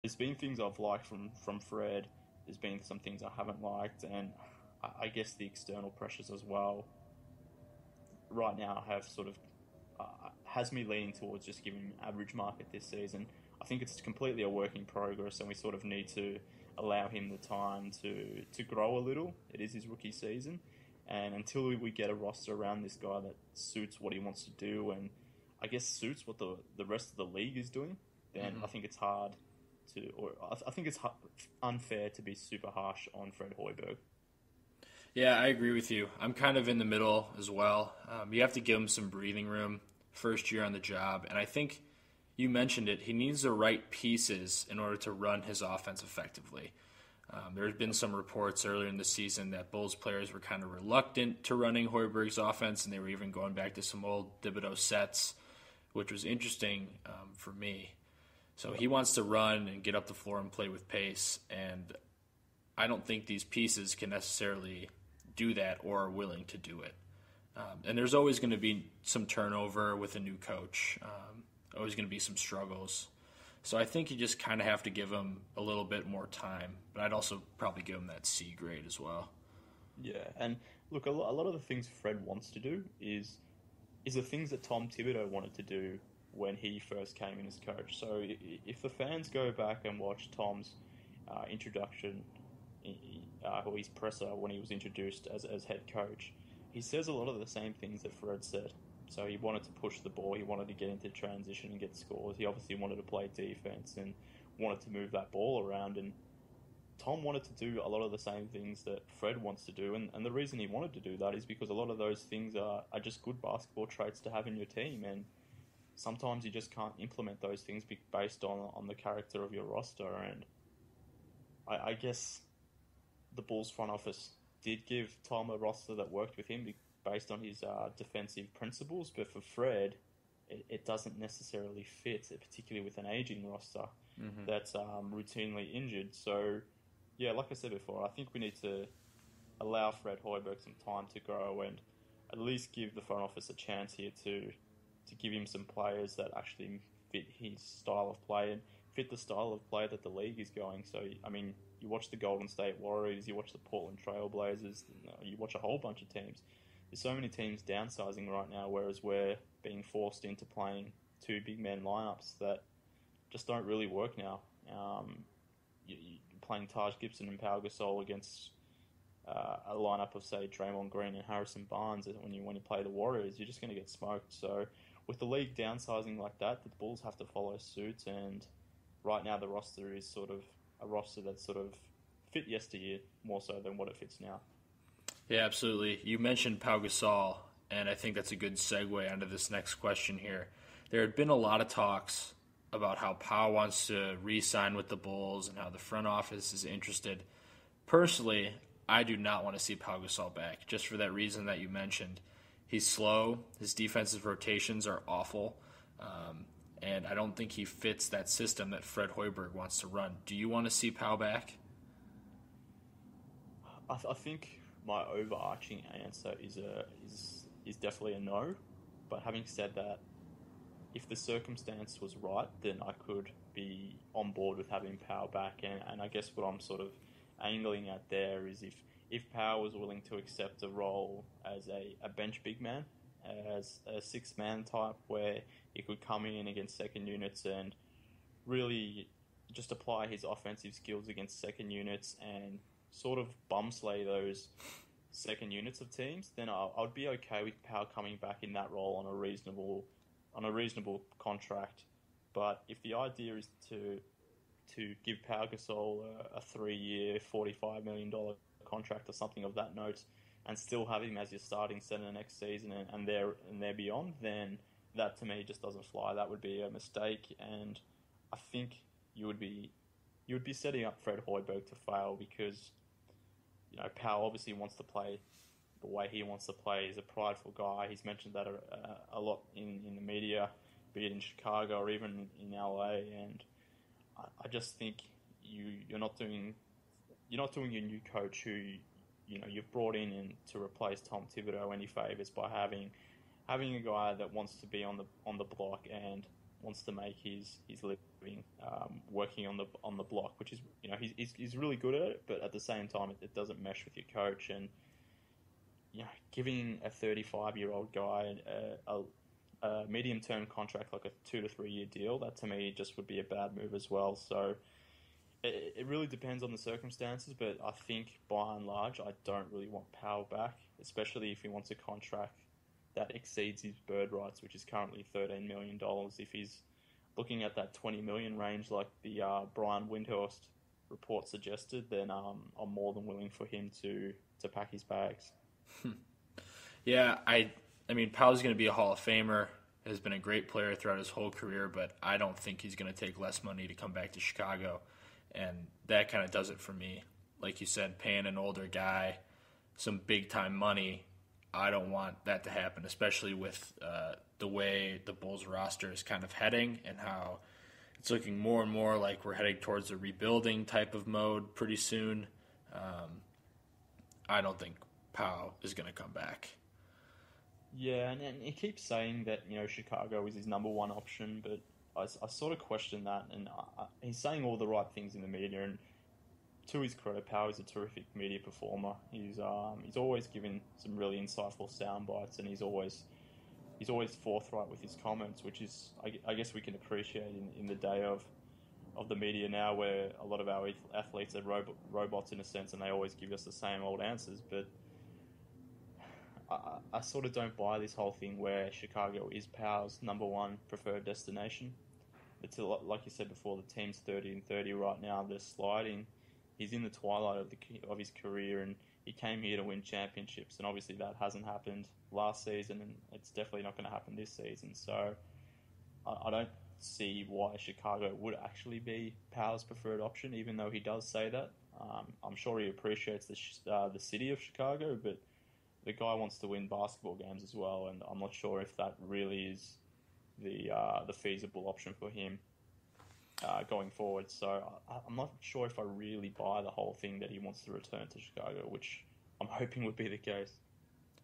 There's been things I've liked from Fred. There's been some things I haven't liked, and I guess the external pressures as well. Right now, have sort of has me leaning towards just giving him average market this season. I think it's completely a work in progress, and we sort of need to allow him the time to grow a little. It is his rookie season, and until we get a roster around this guy that suits what he wants to do, and I guess suits what the rest of the league is doing, then I think it's hard to, or I think it's unfair to be super harsh on Fred Hoiberg. Yeah, I agree with you. I'm kind of in the middle as well. You have to give him some breathing room, first year on the job, and I think you mentioned it. He needs the right pieces in order to run his offense effectively. There have been some reports earlier in the season that Bulls players were kind of reluctant to running Hoiberg's offense, and they were even going back to some old Thibodeau sets, which was interesting for me. So he wants to run and get up the floor and play with pace, and I don't think these pieces can necessarily do that or are willing to do it. And there's always going to be some turnover with a new coach, always going to be some struggles. So I think you just kind of have to give him a little bit more time, but I'd also probably give him that C grade as well. Yeah, and look, a lot of the things Fred wants to do is the things that Tom Thibodeau wanted to do when he first came in as coach. So if the fans go back and watch Tom's introduction, or his presser when he was introduced as head coach, he says a lot of the same things that Fred said. So he wanted to push the ball, he wanted to get into transition and get scores. He obviously wanted to play defense and wanted to move that ball around. And Tom wanted to do a lot of the same things that Fred wants to do. And the reason he wanted to do that is because a lot of those things are just good basketball traits to have in your team. And sometimes you just can't implement those things based on the character of your roster. And I guess the Bulls front office did give Tom a roster that worked with him based on his defensive principles, but for Fred, it doesn't necessarily fit, particularly with an aging roster that's routinely injured. So, yeah, like I said before, I think we need to allow Fred Hoiberg some time to grow and at least give the front office a chance here to give him some players that actually fit his style of play and fit the style of play that the league is going. So, I mean, you watch the Golden State Warriors, you watch the Portland Trailblazers, you watch a whole bunch of teams. There's so many teams downsizing right now, whereas we're being forced into playing two big man lineups that just don't really work now. You're playing Taj Gibson and Pau Gasol against a lineup of, say, Draymond Green and Harrison Barnes. When you play the Warriors, you're just going to get smoked. So with the league downsizing like that, the Bulls have to follow suit. And right now, the roster is sort of a roster that sort of fit yesteryear more so than what it fits now. Yeah, absolutely. You mentioned Pau Gasol, and I think that's a good segue onto this next question here. There had been a lot of talks about how Pau wants to re-sign with the Bulls and how the front office is interested. Personally, I do not want to see Pau Gasol back, just for that reason that you mentioned. He's slow, his defensive rotations are awful, and I don't think he fits that system that Fred Hoiberg wants to run. Do you want to see Pau back? I think my overarching answer is definitely a no. But having said that, if the circumstance was right, then I could be on board with having Pau back. And I guess what I'm sort of angling at there is if Pau was willing to accept a role as a bench big man, as a six-man type, where he could come in against second units and really just apply his offensive skills against second units and sort of bumslay those second units of teams, then I'd be okay with Pau coming back in that role on a reasonable contract. But if the idea is to give Pau Gasol a 3-year, $45 million contract or something of that note, and still have him as your starting center next season and there beyond, then that to me just doesn't fly. That would be a mistake, and I think you would be setting up Fred Hoiberg to fail because Pau obviously wants to play the way he wants to play. He's a prideful guy. He's mentioned that a lot in the media, be it in Chicago or even in LA. And I just think you're not doing your new coach who you've brought in to replace Tom Thibodeau any favors by having a guy that wants to be on the block and wants to make his living working on the block, which is he's really good at it, but at the same time it doesn't mesh with your coach. And giving a 35-year-old guy a medium-term contract, like a 2 to 3 year deal, that to me just would be a bad move as well. So it really depends on the circumstances, but I think by and large I don't really want Powell back, especially if he wants a contract that exceeds his bird rights, which is currently $13 million. If he's looking at that $20 million range, like the Brian Windhorst report suggested, then I'm more than willing for him to pack his bags. Yeah, I mean, Powell's going to be a Hall of Famer, has been a great player throughout his whole career, but I don't think he's going to take less money to come back to Chicago, and that kind of does it for me. Like you said, paying an older guy some big-time money, I don't want that to happen, especially with the way the Bulls roster is kind of heading and how it's looking more and more like we're heading towards a rebuilding type of mode pretty soon. I don't think Powell is going to come back. Yeah, and he keeps saying that Chicago is his number one option, but I sort of question that. And he's saying all the right things in the media, and to his credit, Powell is a terrific media performer. He's always given some really insightful sound bites, and he's always forthright with his comments, which is I guess we can appreciate in the day of the media now, where a lot of our athletes are robots in a sense, and they always give us the same old answers. But I sort of don't buy this whole thing where Chicago is Powell's number one preferred destination. It's like you said before, the team's 30-30 right now. They're sliding. He's in the twilight of his career, and he came here to win championships, and obviously that hasn't happened last season, and it's definitely not going to happen this season. So I don't see why Chicago would actually be Powell's preferred option, even though he does say that. I'm sure he appreciates the city of Chicago, but the guy wants to win basketball games as well, and I'm not sure if that really is the feasible option for him going forward. So I'm not sure if I really buy the whole thing that he wants to return to Chicago, which I'm hoping would be the case.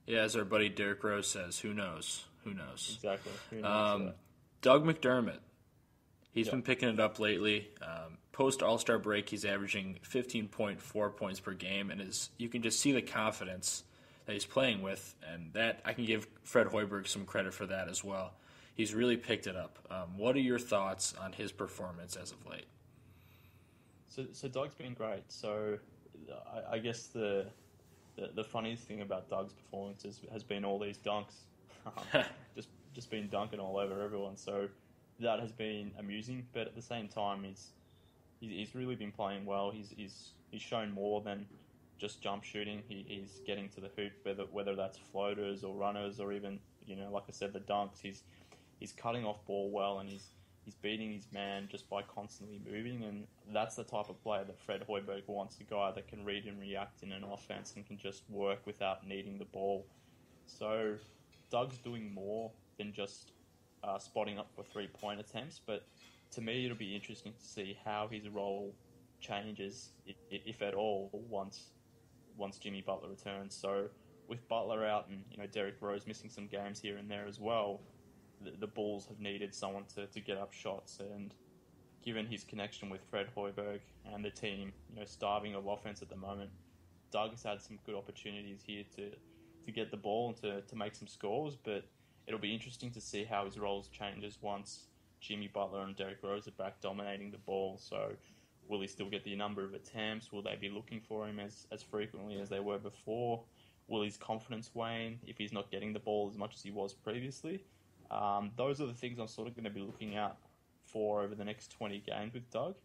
Yeah, as our buddy Derek Rose says, who knows? Who knows? Exactly. Who knows Doug McDermott. He's been picking it up lately. Post All-Star break, he's averaging 15.4 points per game, and you can just see the confidence that he's playing with, and that I can give Fred Hoiberg some credit for that as well. He's really picked it up. What are your thoughts on his performance as of late? So Doug's been great. So I guess the funniest thing about Doug's performance has been all these dunks. just been dunking all over everyone. So that has been amusing, but at the same time, he's really been playing well. He's shown more than just jump shooting. He's getting to the hoop, whether that's floaters or runners or even like I said, the dunks. He's cutting off ball well, and he's beating his man just by constantly moving, and that's the type of player that Fred Hoiberg wants, a guy that can read and react in an offense and can just work without needing the ball. So Doug's doing more than just spotting up for three-point attempts, but to me it'll be interesting to see how his role changes, if at all, once Jimmy Butler returns. So with Butler out and Derrick Rose missing some games here and there as well, the Bulls have needed someone to get up shots, and given his connection with Fred Hoiberg and the team, starving of offense at the moment, Doug has had some good opportunities here to get the ball and to make some scores, but it'll be interesting to see how his roles changes once Jimmy Butler and Derrick Rose are back dominating the ball. So will he still get the number of attempts? Will they be looking for him as frequently as they were before? Will his confidence wane if he's not getting the ball as much as he was previously? Those are the things I'm sort of going to be looking out for over the next 20 games with Doug.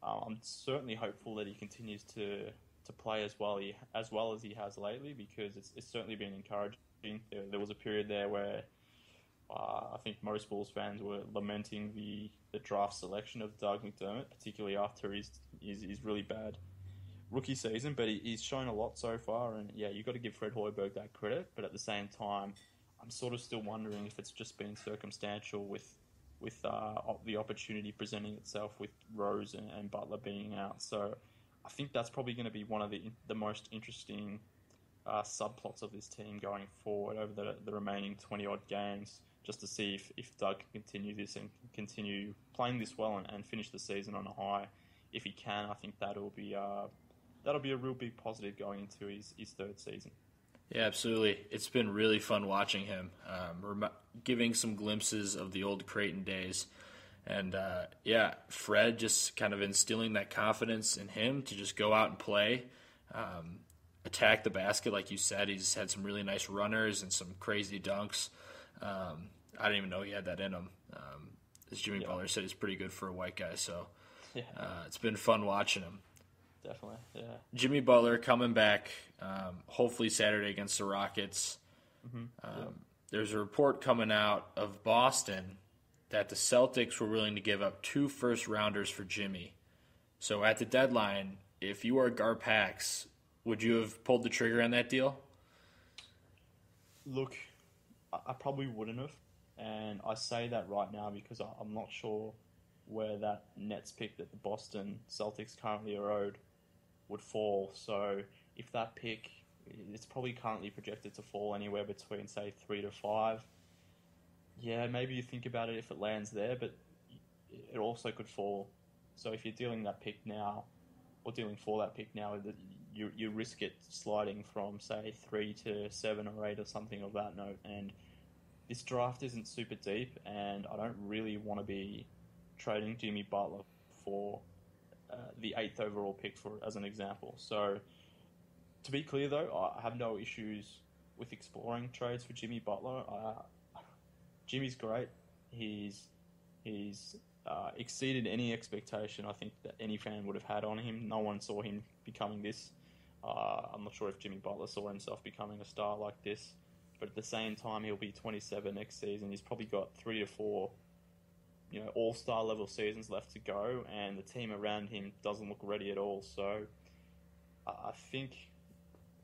I'm certainly hopeful that he continues to play as well as he has lately, because it's certainly been encouraging. There was a period there where I think most Bulls fans were lamenting the draft selection of Doug McDermott, particularly after his really bad rookie season. But he's shown a lot so far, and you've got to give Fred Hoiberg that credit. But at the same time, I'm sort of still wondering if it's just been circumstantial with the opportunity presenting itself with Rose and Butler being out. So I think that's probably going to be one of the most interesting subplots of this team going forward over the remaining 20-odd games. just to see if Doug can continue this and continue playing this well and finish the season on a high. If he can, I think that'll be a real big positive going into his third season. Yeah, absolutely. It's been really fun watching him, giving some glimpses of the old Creighton days. And, Fred just kind of instilling that confidence in him to just go out and play, attack the basket, like you said. He's had some really nice runners and some crazy dunks. I didn't even know he had that in him. As Jimmy Butler said, he's pretty good for a white guy. So it's been fun watching him. Definitely, yeah. Jimmy Butler coming back, hopefully Saturday against the Rockets. There's a report coming out of Boston that the Celtics were willing to give up 2 first-rounders for Jimmy. So at the deadline, if you are Garpax, would you have pulled the trigger on that deal? Look, I probably wouldn't have. And I say that right now because I'm not sure where that Nets pick that the Boston Celtics currently are owed would fall. So if that pick, it's probably currently projected to fall anywhere between, say, 3 to 5. Yeah, maybe you think about it if it lands there, but it also could fall. So if you're dealing that pick now, or dealing for that pick now, you risk it sliding from, say, 3 to 7 or 8 or something of that note. And this draft isn't super deep, and I don't really want to be trading Jimmy Butler for the 8th overall pick, as an example. So to be clear, though, I have no issues with exploring trades for Jimmy Butler. Jimmy's great. He's exceeded any expectation I think that any fan would have had on him. No one saw him becoming this. I'm not sure if Jimmy Butler saw himself becoming a star like this. But at the same time, he'll be 27 next season. He's probably got 3 to 4, all-star level seasons left to go, and the team around him doesn't look ready at all. So I think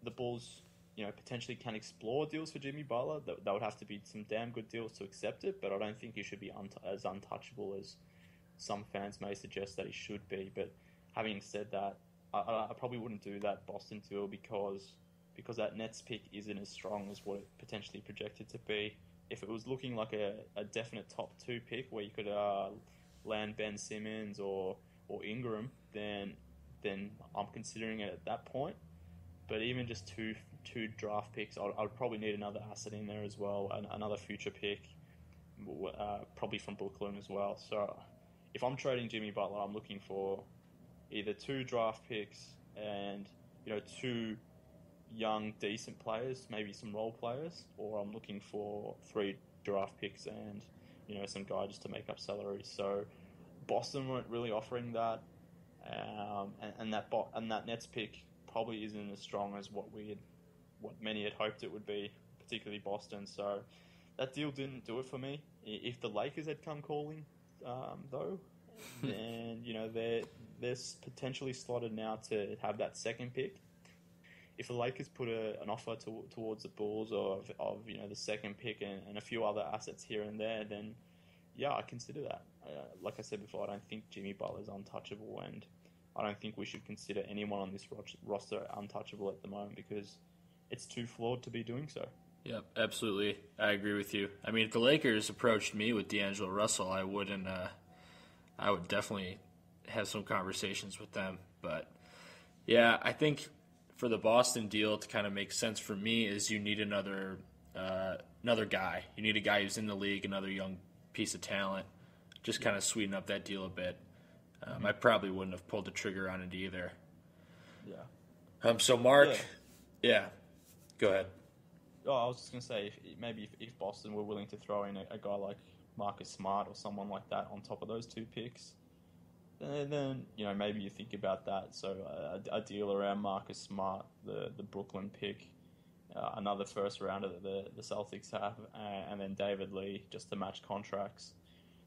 the Bulls, potentially can explore deals for Jimmy Butler. That would have to be some damn good deals to accept it, but I don't think he should be as untouchable as some fans may suggest that he should be. But having said that, I probably wouldn't do that Boston deal because that Nets pick isn't as strong as what it potentially projected to be. If it was looking like a definite top 2 pick where you could land Ben Simmons or Ingram, then I'm considering it at that point. But even just two draft picks, I'd probably need another asset in there as well, another future pick, probably from Brooklyn as well. So if I'm trading Jimmy Butler, I'm looking for either 2 draft picks and 2 young, decent players, maybe some role players, or I'm looking for 3 draft picks and some guy just to make up salary. So Boston weren't really offering that, and that Nets pick probably isn't as strong as what many had hoped it would be, particularly Boston. So that deal didn't do it for me. If the Lakers had come calling, though, then they're potentially slotted now to have that second pick. If the Lakers put an offer towards the Bulls of the second pick and a few other assets here and there, then yeah, I consider that. Like I said before, I don't think Jimmy Butler is untouchable, and I don't think we should consider anyone on this roster untouchable at the moment because it's too flawed to be doing so. Yep, absolutely. I agree with you. I mean, if the Lakers approached me with D'Angelo Russell, I would definitely have some conversations with them. But yeah, I think for the Boston deal to kind of make sense for me is you need another guy. You need a guy who's in the league, another young piece of talent, just kind of sweeten up that deal a bit. I probably wouldn't have pulled the trigger on it either. Yeah. So Mark, yeah, go ahead. Oh, I was just going to say, if Boston were willing to throw in a guy like Marcus Smart or someone like that on top of those 2 picks, then maybe you think about that. So a deal around Marcus Smart, the Brooklyn pick, another first rounder that the Celtics have, and then David Lee just to match contracts,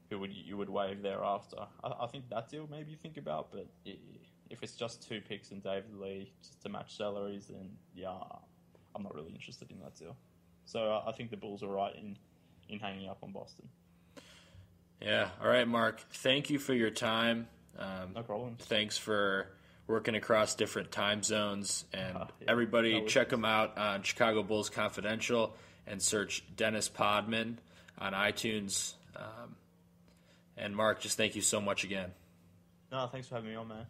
who you would waive thereafter. I think that deal maybe you think about, but if it's just 2 picks and David Lee just to match salaries, then yeah, I'm not really interested in that deal. So I think the Bulls are right in hanging up on Boston. Yeah. All right, Mark. Thank you for your time. No problem. Thanks for working across different time zones. And everybody check him out on Chicago Bulls Confidential and search Dennis Podman. on iTunes. And Mark, just thank you so much again. No, thanks for having me on, man.